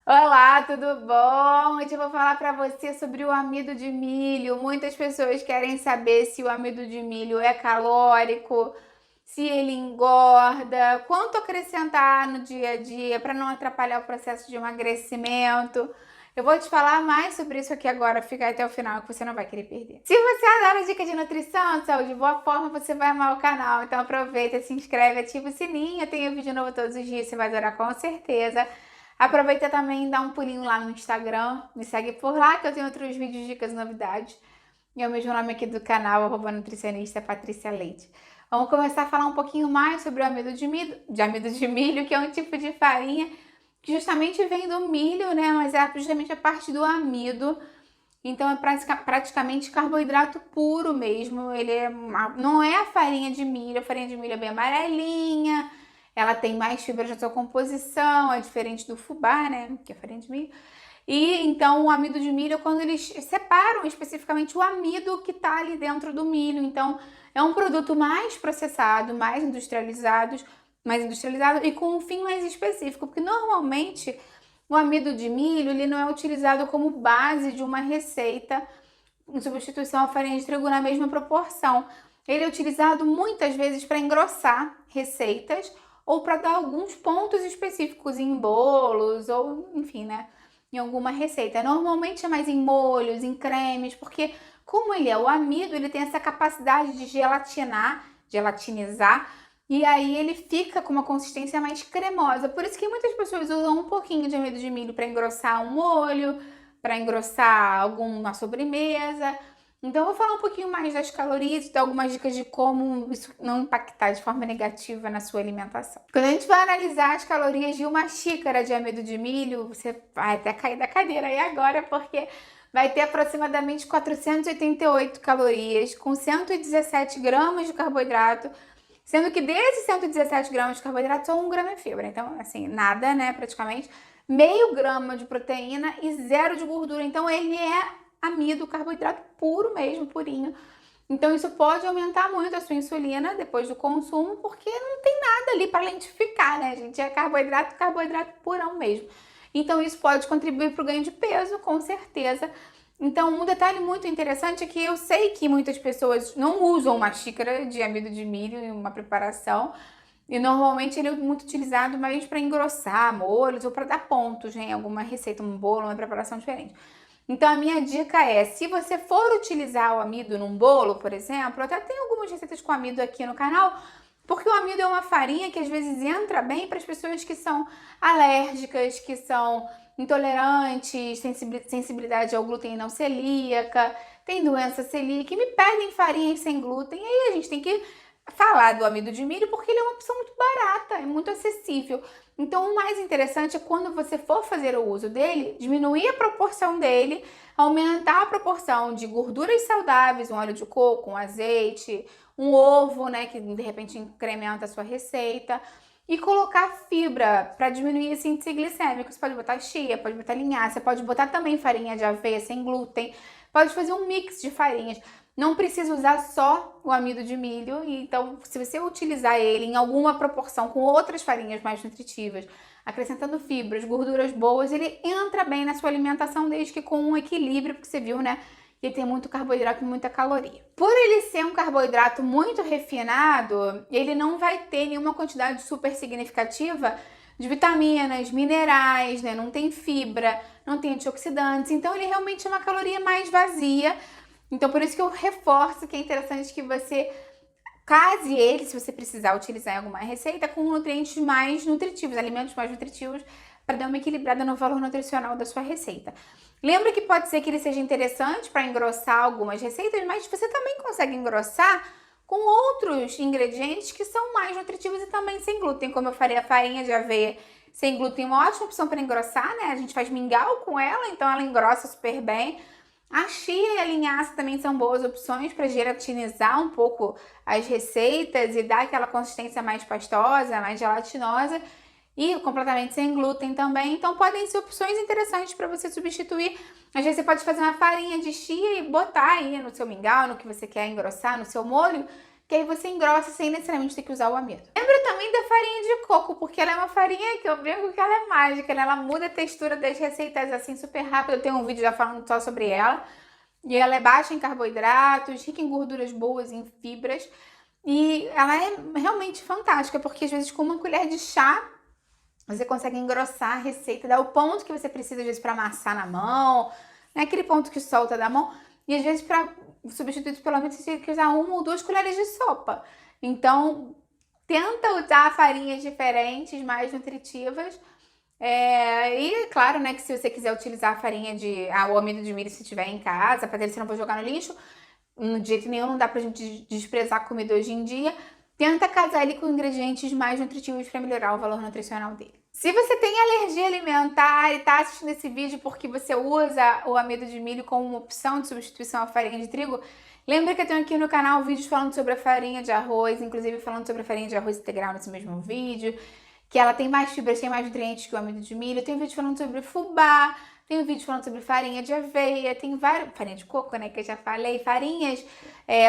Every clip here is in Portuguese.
Olá, tudo bom? Hoje eu vou falar para você sobre o amido de milho. Muitas pessoas querem saber se o amido de milho é calórico, se ele engorda, quanto acrescentar no dia a dia para não atrapalhar o processo de emagrecimento. Eu vou te falar mais sobre isso aqui agora, fica até o final que você não vai querer perder. Se você adora dicas de nutrição, saúde e boa forma, você vai amar o canal. Então aproveita, se inscreve, ativa o sininho. Eu tenho vídeo novo todos os dias, você vai adorar com certeza. Aproveita também e dá um pulinho lá no Instagram, me segue por lá que eu tenho outros vídeos, dicas e novidades. E é o mesmo nome aqui do canal, @nutricionista Patrícia Leite. Vamos começar a falar um pouquinho mais sobre o amido de milho, que é um tipo de farinha que justamente vem do milho, né? Mas é justamente a parte do amido. Então é praticamente carboidrato puro mesmo. Não é a farinha de milho, a farinha de milho é bem amarelinha, ela tem mais fibras na sua composição, é diferente do fubá, né? Que é farinha de milho. E então o amido de milho é quando eles separam especificamente o amido que está ali dentro do milho. Então é um produto mais processado, mais industrializado e com um fim mais específico, porque normalmente o amido de milho ele não é utilizado como base de uma receita em substituição à farinha de trigo na mesma proporção. Ele é utilizado muitas vezes para engrossar receitas ou para dar alguns pontos específicos em bolos ou, enfim, né, em alguma receita. Normalmente é mais em molhos, em cremes, porque como ele é o amido, ele tem essa capacidade de gelatinizar, e aí ele fica com uma consistência mais cremosa. Por isso que muitas pessoas usam um pouquinho de amido de milho para engrossar um molho, para engrossar alguma sobremesa. Então, eu vou falar um pouquinho mais das calorias e dar algumas dicas de como isso não impactar de forma negativa na sua alimentação. Quando a gente vai analisar as calorias de uma xícara de amido de milho, você vai até cair da cadeira aí agora, porque vai ter aproximadamente 488 calorias, com 117 gramas de carboidrato, sendo que desses 117 gramas de carboidrato, só 1 grama é fibra. Então, assim, nada, né, praticamente. Meio grama de proteína e 0 de gordura. Então, ele é amido, carboidrato puro mesmo, purinho. Então, isso pode aumentar muito a sua insulina depois do consumo, porque não tem nada ali para lentificar, né, gente? É carboidrato, carboidrato purão mesmo. Então, isso pode contribuir para o ganho de peso, com certeza. Então, um detalhe muito interessante é que eu sei que muitas pessoas não usam uma xícara de amido de milho em uma preparação, e normalmente ele é muito utilizado mais para engrossar molhos ou para dar pontos, né, em alguma receita, um bolo, uma preparação diferente. Então, a minha dica é, se você for utilizar o amido num bolo, por exemplo, até tem algumas receitas com amido aqui no canal, porque o amido é uma farinha que às vezes entra bem para as pessoas que são alérgicas, que são intolerantes, sensibilidade ao glúten não celíaca, tem doença celíaca e me pedem farinhas sem glúten. E aí a gente tem que falar do amido de milho porque ele é uma opção muito barata, é muito acessível. Então, o mais interessante é quando você for fazer o uso dele, diminuir a proporção dele, aumentar a proporção de gorduras saudáveis, um óleo de coco, um azeite, um ovo, né, que de repente incrementa a sua receita, e colocar fibra para diminuir esse índice glicêmico. Você pode botar chia, pode botar linhaça, pode botar também farinha de aveia sem glúten, pode fazer um mix de farinhas. Não precisa usar só o amido de milho, então se você utilizar ele em alguma proporção com outras farinhas mais nutritivas, acrescentando fibras, gorduras boas, ele entra bem na sua alimentação, desde que com um equilíbrio, porque você viu, né, que ele tem muito carboidrato e muita caloria. Por ele ser um carboidrato muito refinado, ele não vai ter nenhuma quantidade super significativa de vitaminas, minerais, né, não tem fibra, não tem antioxidantes, então ele realmente é uma caloria mais vazia. Então, por isso que eu reforço que é interessante que você case ele, se você precisar utilizar em alguma receita, com nutrientes mais nutritivos, alimentos mais nutritivos, para dar uma equilibrada no valor nutricional da sua receita. Lembra que pode ser que ele seja interessante para engrossar algumas receitas, mas você também consegue engrossar com outros ingredientes que são mais nutritivos e também sem glúten, como eu falei, a farinha de aveia sem glúten é uma ótima opção para engrossar, né? A gente faz mingau com ela, então ela engrossa super bem. A chia e a linhaça também são boas opções para gelatinizar um pouco as receitas e dar aquela consistência mais pastosa, mais gelatinosa e completamente sem glúten também. Então podem ser opções interessantes para você substituir. Às vezes você pode fazer uma farinha de chia e botar aí no seu mingau, no que você quer engrossar, no seu molho, que aí você engrossa sem necessariamente ter que usar o amido. Lembra também da farinha de coco, porque ela é uma farinha que eu brinco que ela é mágica, né? Ela muda a textura das receitas assim super rápido. Eu tenho um vídeo já falando só sobre ela. E ela é baixa em carboidratos, rica em gorduras boas, em fibras. E ela é realmente fantástica, porque às vezes com uma colher de chá você consegue engrossar a receita, dar o ponto que você precisa, às vezes, para amassar na mão, né? Aquele ponto que solta da mão. E às vezes, para substituir pelo menos, você tem que usar 1 ou 2 colheres de sopa. Então, tenta usar farinhas diferentes, mais nutritivas. E claro, né, que se você quiser utilizar a farinha o amido de milho se tiver em casa, para você não for jogar no lixo, de jeito nenhum, não dá pra gente desprezar a comida hoje em dia. Tenta casar ele com ingredientes mais nutritivos para melhorar o valor nutricional dele. Se você tem alergia alimentar e tá assistindo esse vídeo porque você usa o amido de milho como uma opção de substituição à farinha de trigo, lembra que eu tenho aqui no canal vídeos falando sobre a farinha de arroz, inclusive falando sobre a farinha de arroz integral nesse mesmo vídeo, que ela tem mais fibras, tem mais nutrientes que o amido de milho. Tem vídeo falando sobre fubá, tem vídeo falando sobre farinha de aveia, tem várias, farinha de coco, né, que eu já falei, farinhas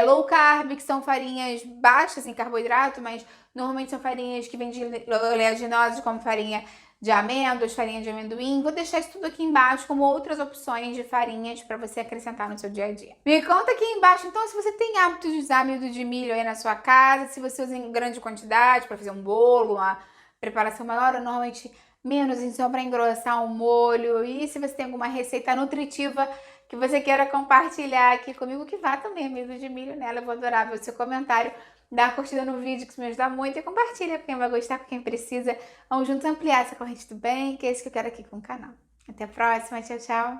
low carb, que são farinhas baixas em carboidrato, mas normalmente são farinhas que vêm de oleaginosas, como farinha de amêndoas, farinha de amendoim. Vou deixar isso tudo aqui embaixo como outras opções de farinhas para você acrescentar no seu dia a dia. Me conta aqui embaixo, então, se você tem hábito de usar amido de milho aí na sua casa, se você usa em grande quantidade para fazer um bolo, uma preparação maior, ou normalmente menos, então para engrossar um molho. E se você tem alguma receita nutritiva que você queira compartilhar aqui comigo, que vá também amido de milho nela, eu vou adorar ver o seu comentário. Dá uma curtida no vídeo, que isso me ajuda muito, e compartilha com quem vai gostar, com quem precisa. Vamos juntos ampliar essa corrente do bem, que é isso que eu quero aqui com o canal. Até a próxima, tchau, tchau!